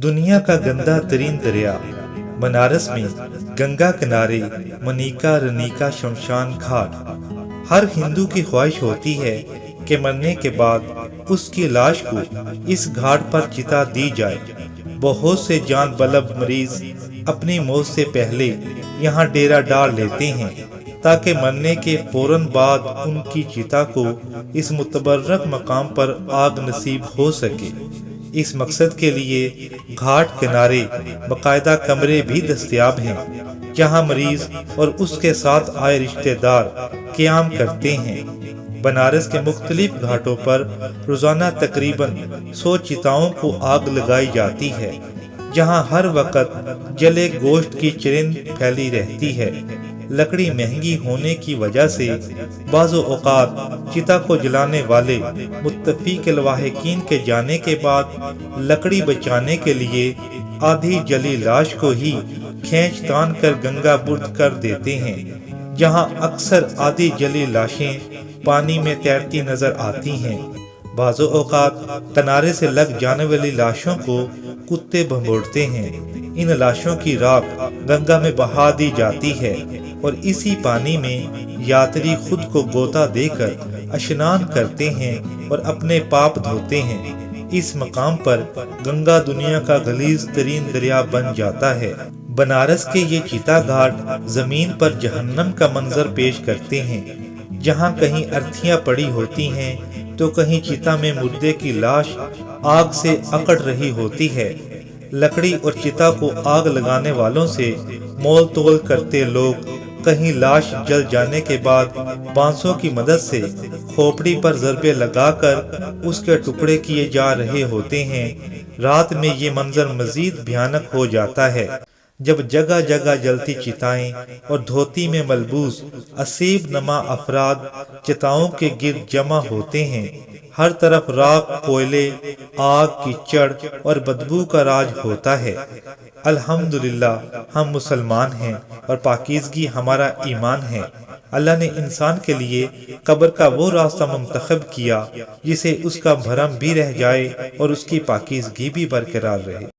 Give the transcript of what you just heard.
دنیا کا گندا ترین دریا بنارس میں گنگا کنارے منیکا رنیکا شمشان گھاٹ۔ ہر ہندو کی خواہش ہوتی ہے کہ مرنے کے بعد اس کی لاش کو اس گھاٹ پر چتا دی جائے۔ بہت سے جان بلب مریض اپنی موت سے پہلے یہاں ڈیرا ڈال لیتے ہیں تاکہ مرنے کے فوراً بعد ان کی چتا کو اس متبرک مقام پر آگ نصیب ہو سکے۔ اس مقصد کے لیے گھاٹ کنارے باقاعدہ کمرے بھی دستیاب ہیں جہاں مریض اور اس کے ساتھ آئے رشتہ دار قیام کرتے ہیں۔ بنارس کے مختلف گھاٹوں پر روزانہ تقریباً 100 چتاؤں کو آگ لگائی جاتی ہے جہاں ہر وقت جلے گوشت کی چرند پھیلی رہتی ہے۔ لکڑی مہنگی ہونے کی وجہ سے بعض اوقات چتا کو جلانے والے متفق لواحقین کے جانے کے بعد لکڑی بچانے کے لیے آدھی جلی لاش کو ہی کھینچ تان کر گنگا برد کر دیتے ہیں، جہاں اکثر آدھی جلی لاشیں پانی میں تیرتی نظر آتی ہیں۔ بعض اوقات کنارے سے لگ جانے والی لاشوں کو کتے بھنبوڑتے ہیں۔ ان لاشوں کی راکھ گنگا میں بہا دی جاتی ہے اور اسی پانی میں یاتری خود کو غوطہ دے کر اشنان کرتے ہیں اور اپنے پاپ دھوتے ہیں۔ اس مقام پر گنگا دنیا کا غلیظ ترین دریا بن جاتا ہے۔ بنارس کے یہ چتا گھاٹ زمین پر جہنم کا منظر پیش کرتے ہیں، جہاں کہیں ارتھیاں پڑی ہوتی ہیں تو کہیں چتا میں مردے کی لاش آگ سے اکڑ رہی ہوتی ہے۔ لکڑی اور چتا کو آگ لگانے والوں سے مول تول کرتے لوگ کہیں لاش جل جانے کے بعد بانسوں کی مدد سے کھوپڑی پر ضربے لگا کر اس کے ٹکڑے کیے جا رہے ہوتے ہیں۔ رات میں یہ منظر مزید بھیانک ہو جاتا ہے جب جگہ جگہ جلتی چتائیں اور دھوتی میں ملبوس اسیب نما افراد چتاؤں کے گرد جمع ہوتے ہیں۔ ہر طرف راکھ، کوئلے، آگ، کیچڑ اور بدبو کا راج ہوتا ہے۔ الحمدللہ ہم مسلمان ہیں اور پاکیزگی ہمارا ایمان ہے۔ اللہ نے انسان کے لیے قبر کا وہ راستہ منتخب کیا جسے اس کا بھرم بھی رہ جائے اور اس کی پاکیزگی بھی برقرار رہے۔